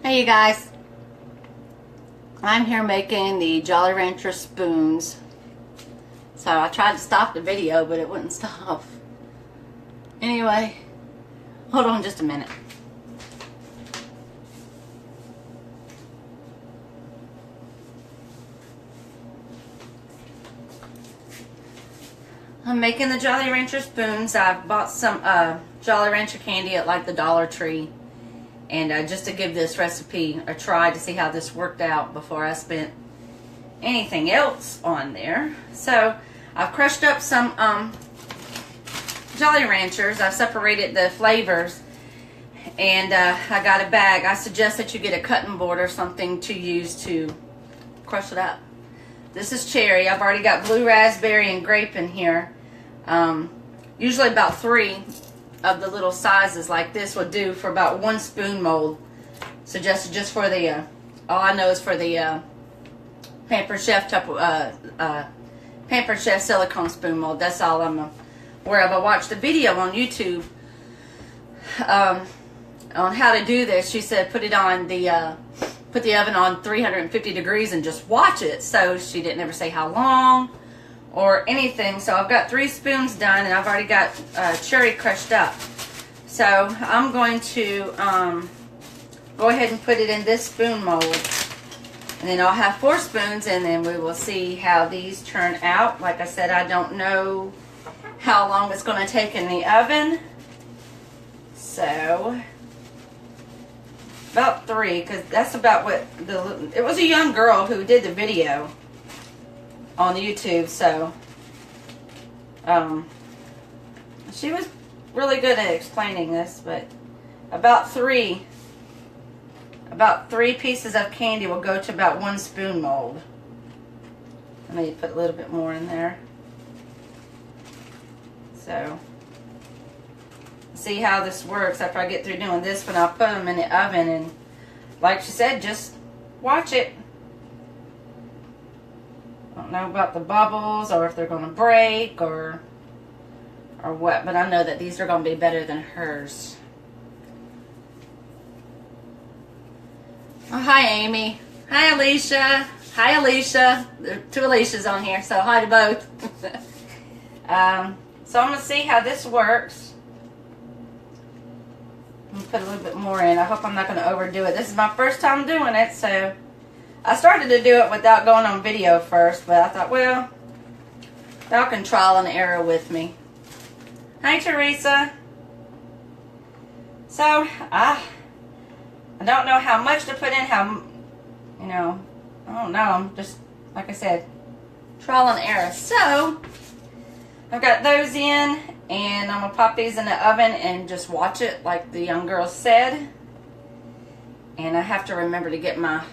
Hey you guys, I'm here making the Jolly Rancher spoons. So I tried to stop the video, but it wouldn't stop. Anyway, hold on just a minute. I'm making the Jolly Rancher spoons. I've bought some Jolly Rancher candy at like the Dollar Tree. And just to give this recipe a try to see how this worked out before I spent anything else on there. So I've crushed up some Jolly Ranchers. I've separated the flavors, and I got a bag. I suggest that you get a cutting board or something to use to crush it up. This is cherry. I've already got blue raspberry and grape in here. Usually about 3 of the little sizes like this would do for about 1 spoon mold. Suggested just for the all I know is for the Pampered Chef Pampered Chef silicone spoon mold. That's all I'm aware of. I watched a video on YouTube on how to do this. She said put it on the put the oven on 350 degrees and just watch it. So she didn't ever say how long or anything. So I've got 3 spoons done, and I've already got cherry crushed up. So I'm going to go ahead and put it in this spoon mold, and then I'll have 4 spoons, and then we will see how these turn out. Like I said, I don't know how long it's going to take in the oven, so about 3, because that's about what it was a young girl who did the video on YouTube, so she was really good at explaining this. But about 3 pieces of candy will go to about 1 spoon mold. I need to put a little bit more in there. So see how this works after I get through doing this one. I'll put them in the oven, and like she said, just watch it. I don't know about the bubbles or if they're going to break or what, but I know that these are going to be better than hers. Oh, hi Amy. Hi Alicia. Hi Alicia. There are 2 Alicias on here, so hi to both. So I'm going to see how this works. I'm going to put a little bit more in. I hope I'm not going to overdo it. This is my first time doing it, so I started to do it without going on video first, but I thought, well, y'all can trial and error with me. Hi, Teresa. So, I don't know how much to put in, I don't know. I'm just, like I said, trial and error. So, I've got those in, and I'm going to pop these in the oven and just watch it like the young girl said. And I have to remember to get my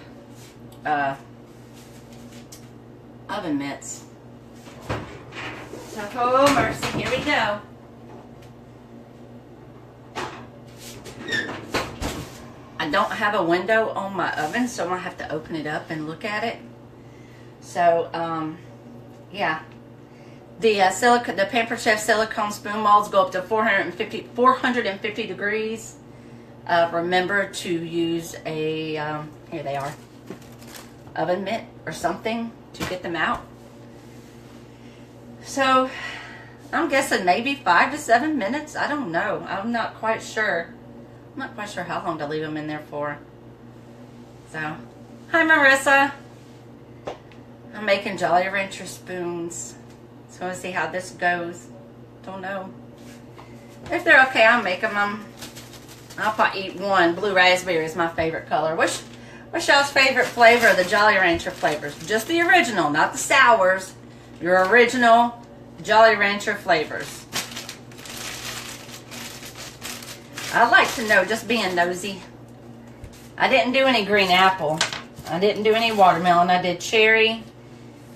oven mitts. So, oh mercy, here we go. I don't have a window on my oven, so I'm gonna have to open it up and look at it. So, yeah, the Pampered Chef silicone spoon molds go up to 450 degrees. Remember to use a here they are, oven mitt or something to get them out. So I'm guessing maybe 5 to 7 minutes. I don't know. I'm not quite sure. I'm not quite sure how long to leave them in there for. So, hi Marissa. I'm making Jolly Rancher spoons. So I'm going to see how this goes. Don't know. If they're okay, I'll make them. I'll probably eat 1. Blue raspberry is my favorite color. What's y'all's favorite flavor of the Jolly Rancher flavors? Just the original, not the sours. Your original Jolly Rancher flavors. I'd like to know, just being nosy. I didn't do any green apple. I didn't do any watermelon. I did cherry,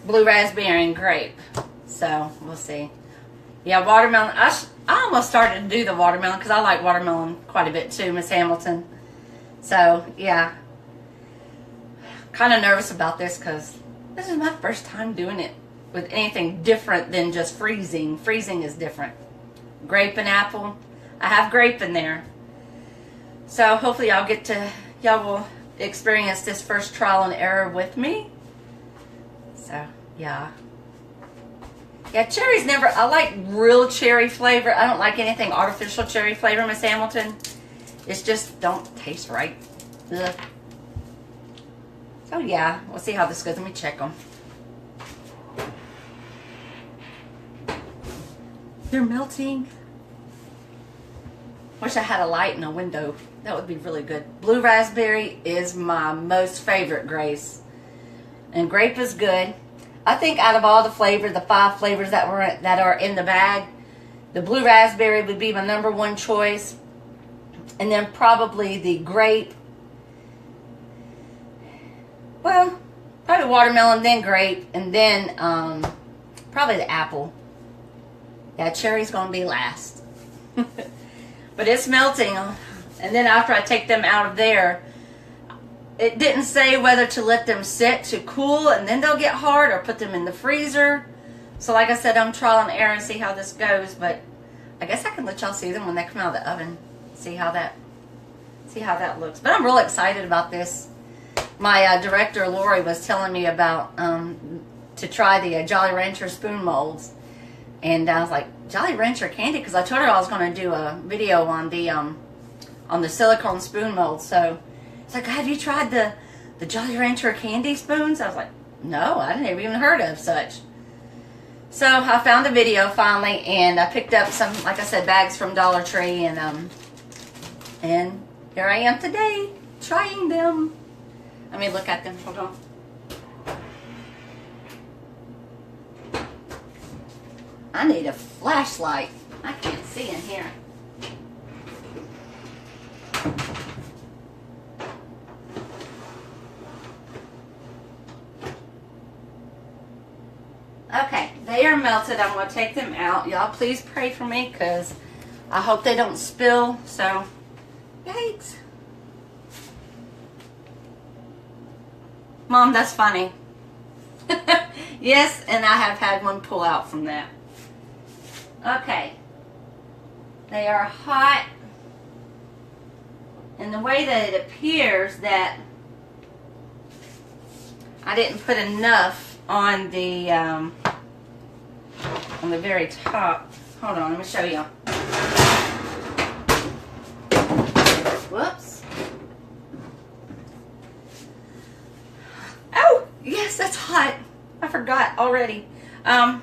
blue raspberry, and grape. So, we'll see. Yeah, watermelon. I almost started to do the watermelon because I like watermelon quite a bit too, Miss Hamilton. So, yeah. Kind of nervous about this because this is my first time doing it with anything different than just freezing. Freezing is different. Grape and apple. I have grape in there. So hopefully y'all will experience this first trial and error with me. So, yeah. Yeah, cherry's never, I like real cherry flavor. I don't like anything artificial cherry flavor, Miss Hamilton. It's just don't taste right. Ugh. So, yeah, we'll see how this goes. Let me check them. They're melting. Wish I had a light in a window. That would be really good. Blue raspberry is my most favorite, Grace. And grape is good. I think out of all the flavors, the 5 flavors that are in the bag, the blue raspberry would be my #1 choice. And then probably the grape. Well, probably watermelon, then grape, and then probably the apple. Yeah, cherry's going to be last. But it's melting. And then after I take them out of there, it didn't say whether to let them sit to cool and then they'll get hard or put them in the freezer. So like I said, I'm trial and error and see how this goes. But I guess I can let y'all see them when they come out of the oven. See how that looks. But I'm real excited about this. My director, Lori, was telling me about to try the Jolly Rancher spoon molds. And I was like, Jolly Rancher candy? Because I told her I was going to do a video on the silicone spoon mold. So it's like, have you tried the Jolly Rancher candy spoons? I was like, no, I never even heard of such. So I found the video finally, and I picked up some, like I said, bags from Dollar Tree, and here I am today trying them. Let me look at them. Hold on. I need a flashlight. I can't see in here. Okay, they are melted. I'm going to take them out. Y'all please pray for me because I hope they don't spill. So, yikes. Mom, that's funny. Yes, and I have had one pull out from that. Okay. They are hot. And the way that it appears that I didn't put enough on the very top. Hold on, let me show you. Whoops. Oh, yes, that's hot. I forgot already. I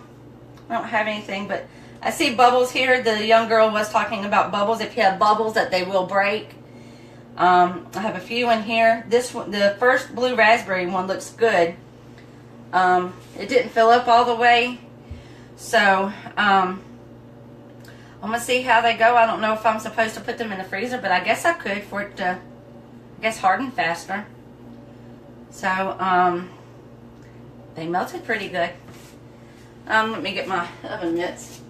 don't have anything, but I see bubbles here. The young girl was talking about bubbles. If you have bubbles, that they will break. I have a few in here. This one, the first blue raspberry one, looks good. It didn't fill up all the way, so I'm gonna see how they go. I don't know if I'm supposed to put them in the freezer, but I guess I could for it to, I guess, harden faster. So they melted pretty good. Let me get my oven mitts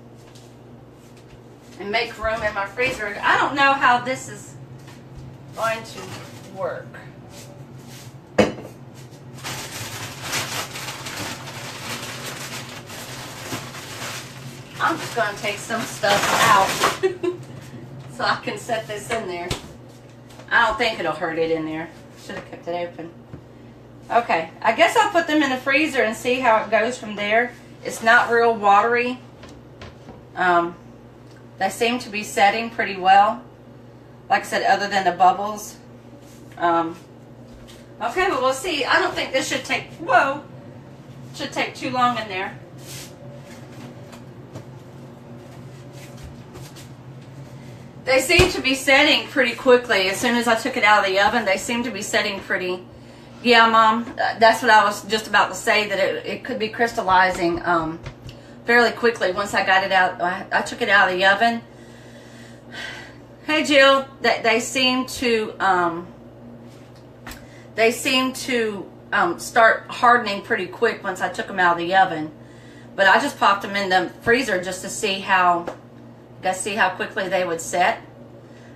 and make room in my freezer. I don't know how this is going to work. I'm just going to take some stuff out so I can set this in there. I don't think it'll hurt it in there. Should have kept it open. Okay, I guess I'll put them in the freezer and see how it goes from there. It's not real watery. They seem to be setting pretty well. Like I said, other than the bubbles. Okay, but we'll see. I don't think this should take, should take too long in there. They seem to be setting pretty quickly. As soon as I took it out of the oven, they seem to be setting pretty. Yeah, Mom, that's what I was just about to say, that it could be crystallizing fairly quickly once I got it out. I took it out of the oven. Hey, Jill, they seem to start hardening pretty quick once I took them out of the oven. But I just popped them in the freezer just to see how quickly they would set.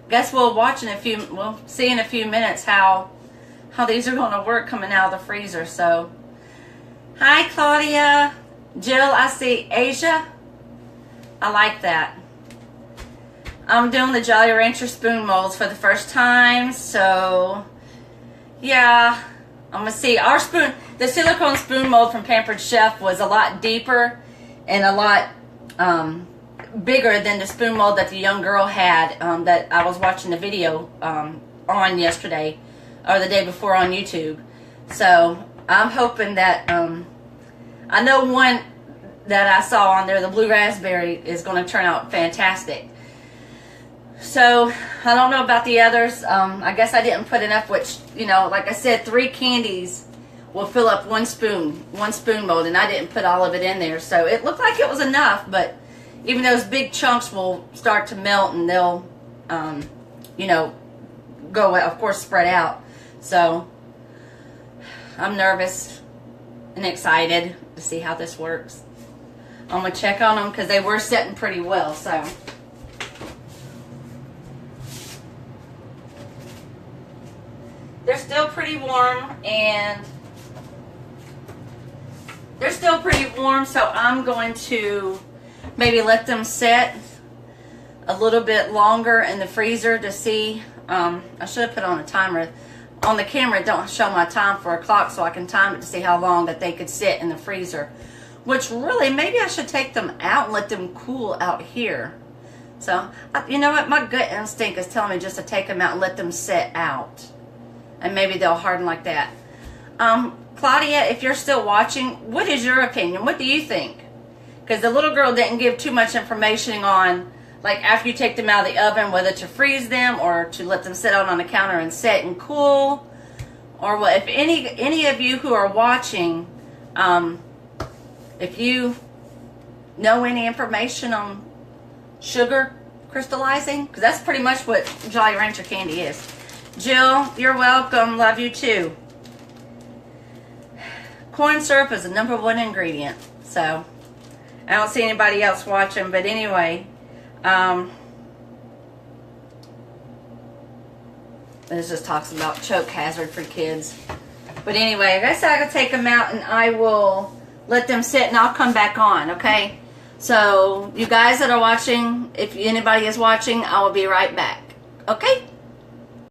Guess we'll see in a few minutes how these are going to work coming out of the freezer. So, hi Claudia, Jill, I see Asia. I like that. I'm doing the Jolly Rancher spoon molds for the first time, so Yeah, I'm gonna see. Our spoon, the silicone spoon mold from Pampered Chef was a lot deeper and a lot bigger than the spoon mold that the young girl had that I was watching the video on yesterday or the day before on YouTube. So I'm hoping that I know one that I saw on there, the blue raspberry, is going to turn out fantastic. So I don't know about the others. I guess I didn't put enough, which, you know, like I said, 3 candies will fill up one spoon mold, and I didn't put all of it in there. So it looked like it was enough, but even those big chunks will start to melt, and they'll, you know, go, of course, spread out. So I'm nervous and excited to see how this works. I'm going to check on them because they were setting pretty well, so. They're still pretty warm, and so I'm going to maybe let them set a little bit longer in the freezer to see. I should have put on a timer. On the camera, it don't show my time for a clock, so I can time it to see how long that they could sit in the freezer. Which really, maybe I should take them out and let them cool out here. So, you know what? My gut instinct is telling me just to take them out and let them set out. And maybe they'll harden like that. Claudia, if you're still watching, what is your opinion? What do you think? Because the little girl didn't give too much information on, like, after you take them out of the oven, whether to freeze them or to let them sit out on the counter and set and cool. Or what? If any of you who are watching, if you know any information on sugar crystallizing, because that's pretty much what Jolly Rancher candy is. Jill, you're welcome. Love you too. Corn syrup is the #1 ingredient. So, I don't see anybody else watching, but anyway, this just talks about choke hazard for kids. But anyway, I guess I could take them out and I will let them sit and I'll come back on, okay? So, you guys that are watching, if anybody is watching, I will be right back. Okay?